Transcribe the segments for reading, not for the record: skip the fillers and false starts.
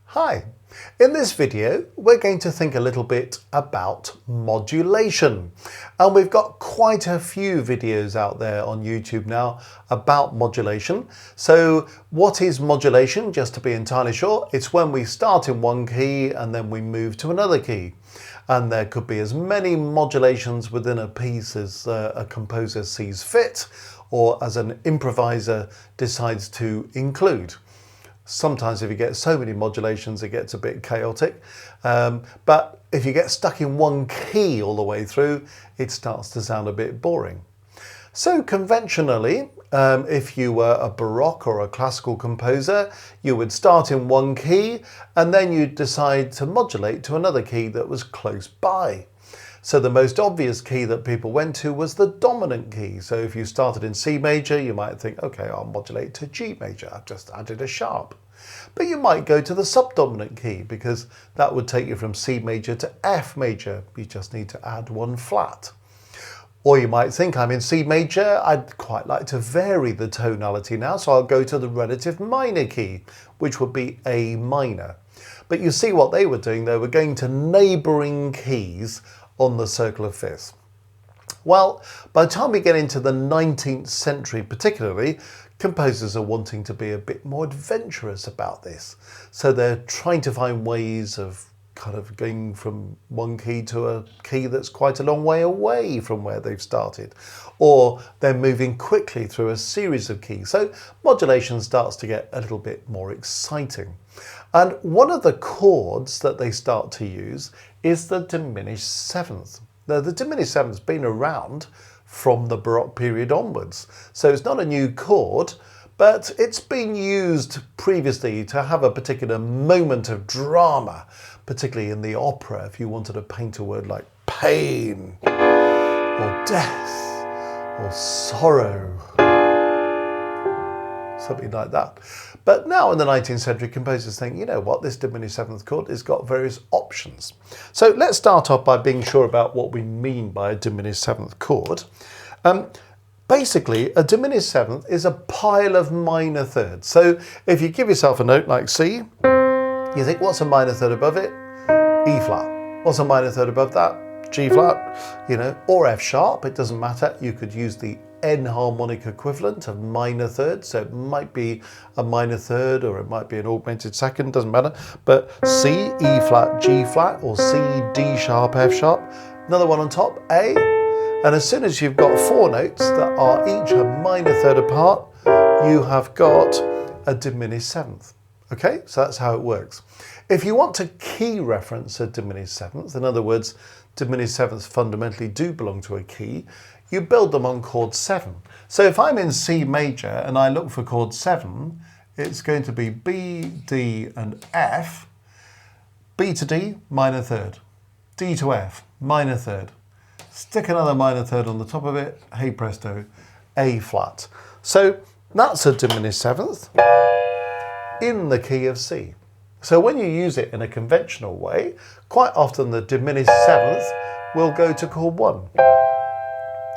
Hi, in this video we're going to think a little bit about modulation, and we've got quite a few videos out there on YouTube now about modulation. So what is modulation? Just to be entirely sure, it's when we start in one key and then we move to another key, and there could be as many modulations within a piece as a composer sees fit or as an improviser decides to include. Sometimes if you get so many modulations, it gets a bit chaotic. But if you get stuck in one key all the way through, it starts to sound a bit boring. So conventionally, if you were a Baroque or a classical composer, you would start in one key and then you'd decide to modulate to another key that was close by. So the most obvious key that people went to was the dominant key. So if you started in C major, you might think, okay, I'll modulate to G major. I've just added a sharp. But you might go to the subdominant key because that would take you from C major to F major. You just need to add one flat. Or you might think, I'm in C major, I'd quite like to vary the tonality now, so I'll go to the relative minor key, which would be A minor. But you see what they were doing, they were going to neighbouring keys on the circle of fifths. Well, by the time we get into the 19th century particularly, composers are wanting to be a bit more adventurous about this. So they're trying to find ways of kind of going from one key to a key that's quite a long way away from where they've started. Or they're moving quickly through a series of keys. So modulation starts to get a little bit more exciting. And one of the chords that they start to use is the diminished seventh. Now, the diminished seventh has been around from the Baroque period onwards. So it's not a new chord, but it's been used previously to have a particular moment of drama, particularly in the opera, if you wanted to paint a word like pain, or death, or sorrow, something like that. But now in the 19th century, composers think, you know what, this diminished seventh chord has got various options. So let's start off by being sure about what we mean by a diminished seventh chord. Basically, a diminished seventh is a pile of minor thirds. So if you give yourself a note like C, you think, what's a minor third above it? E flat. What's a minor third above that? G flat, or F sharp, it doesn't matter. You could use the enharmonic equivalent of minor thirds, so it might be a minor third or it might be an augmented second, doesn't matter. But C, E flat, G flat, or C, D sharp, F sharp. Another one on top, A. And as soon as you've got four notes that are each a minor third apart, you have got a diminished seventh. Okay, so that's how it works. If you want to key reference a diminished seventh, in other words, diminished sevenths fundamentally do belong to a key, you build them on chord 7. So if I'm in C major and I look for chord 7, it's going to be B, D and F, B to D, minor third, D to F, minor third. Stick another minor third on the top of it, hey presto, A flat. So that's a diminished seventh in the key of C. So when you use it in a conventional way, quite often the diminished seventh will go to chord 1.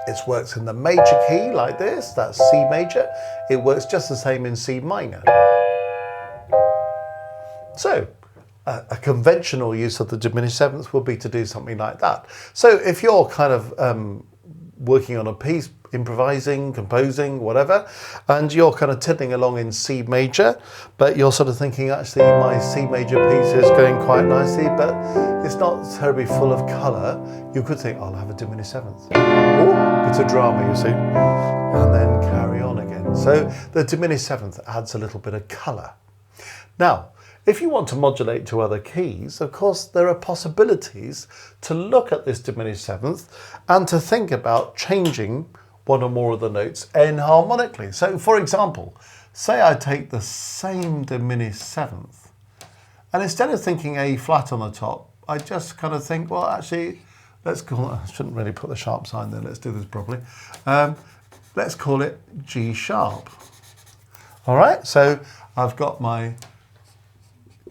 It works in the major key like this, that's C major. It works just the same in C minor. So a conventional use of the diminished seventh would be to do something like that. So if you're kind of working on a piece, improvising, composing, whatever, and you're kind of tiddling along in C major, but you're sort of thinking, actually, my C major piece is going quite nicely, but it's not terribly full of colour. You could think, I'll have a diminished seventh. Oh, bit of drama, you see, and then carry on again. So the diminished seventh adds a little bit of colour. Now, if you want to modulate to other keys, of course, there are possibilities to look at this diminished seventh and to think about changing one or more of the notes enharmonically. So, for example, say I take the same diminished seventh, and instead of thinking A flat on the top, I just kind of think, well, actually, let's call it, I shouldn't really put the sharp sign there, let's do this properly. Let's call it G sharp. All right, so I've got my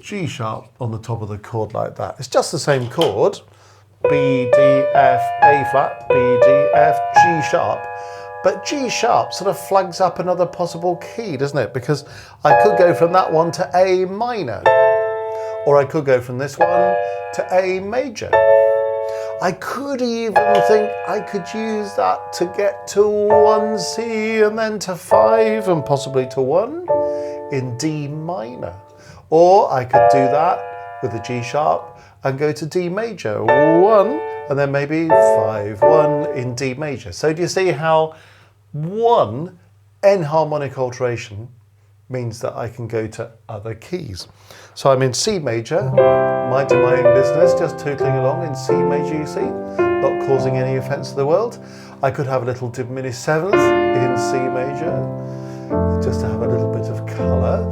G sharp on the top of the chord like that. It's just the same chord, B, D, F, A flat, B, D, F, G sharp. But G sharp sort of flags up another possible key, doesn't it? Because I could go from that one to A minor. Or I could go from this one to A major. I could even think I could use that to get to 1C and then to 5 and possibly to 1 in D minor. Or I could do that with a G sharp and go to D major, 1, and then maybe 5, 1 in D major. So do you see how one enharmonic alteration means that I can go to other keys? So I'm in C major, minding my own business, just tootling along in C major, you see, not causing any offense to the world. I could have a little diminished 7th in C major, just to have a little bit of colour.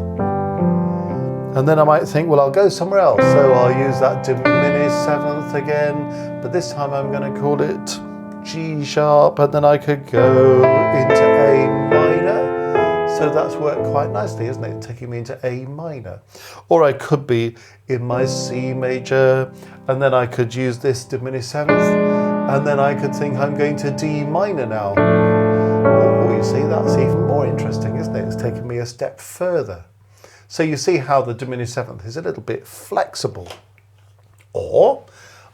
And then I might think, well, I'll go somewhere else. So I'll use that diminished 7th again, but this time I'm going to call it G sharp, and then I could go into A minor. So that's worked quite nicely, isn't it? Taking me into A minor. Or I could be in my C major, and then I could use this diminished 7th, and then I could think I'm going to D minor now. Oh, you see, that's even more interesting, isn't it? It's taken me a step further. So you see how the diminished 7th is a little bit flexible. Or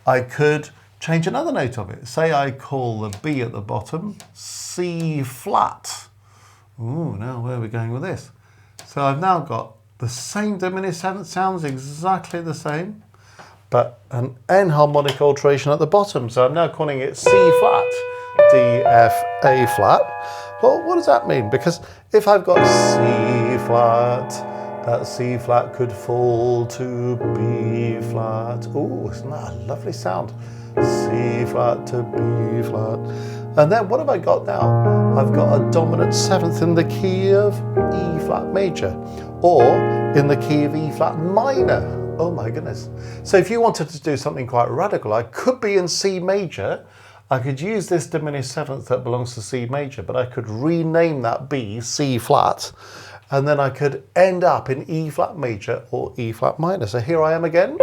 I could change another note of it. Say I call the B at the bottom C flat. Ooh, now where are we going with this? So I've now got the same diminished 7th, sounds exactly the same, but an enharmonic alteration at the bottom. So I'm now calling it C flat, D, F, A flat. Well, what does that mean? Because if I've got C flat, that C flat could fall to B flat. Oh, isn't that a lovely sound? C flat to B flat. And then what have I got now? I've got a dominant 7th in the key of E flat major, or in the key of E flat minor. Oh my goodness. So if you wanted to do something quite radical, I could be in C major. I could use this diminished 7th that belongs to C major, but I could rename that B C flat, and then I could end up in E flat major or E flat minor. So here I am again,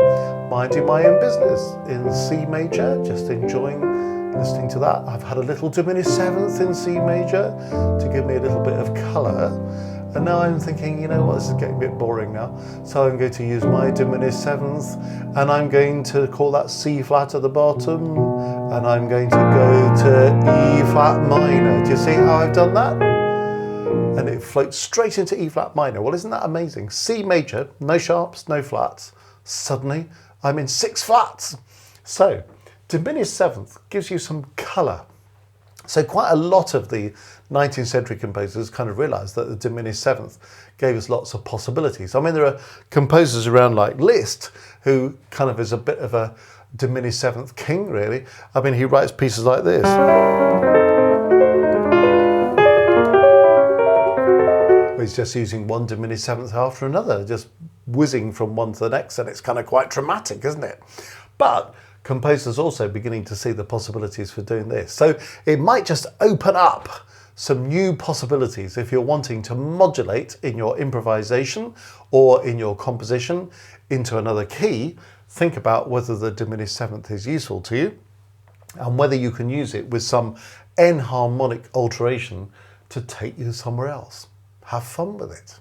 minding my own business in C major, just enjoying listening to that. I've had a little diminished 7th in C major to give me a little bit of colour. And now I'm thinking, you know what, this is getting a bit boring now. So I'm going to use my diminished 7th, and I'm going to call that C flat at the bottom, and I'm going to go to E flat minor. Do you see how I've done that? And it floats straight into E flat minor. Well, isn't that amazing? C major, no sharps, no flats. Suddenly, I'm in 6 flats. So, diminished 7th gives you some colour. So quite a lot of the 19th century composers kind of realised that the diminished 7th gave us lots of possibilities. I mean, there are composers around like Liszt, who kind of is a bit of a diminished 7th king, really. I mean, he writes pieces like this. He's just using one diminished 7th after another, just whizzing from one to the next, and it's kind of quite dramatic, isn't it? But composers also beginning to see the possibilities for doing this. So it might just open up some new possibilities if you're wanting to modulate in your improvisation or in your composition into another key. Think about whether the diminished 7th is useful to you and whether you can use it with some enharmonic alteration to take you somewhere else. Have fun with it.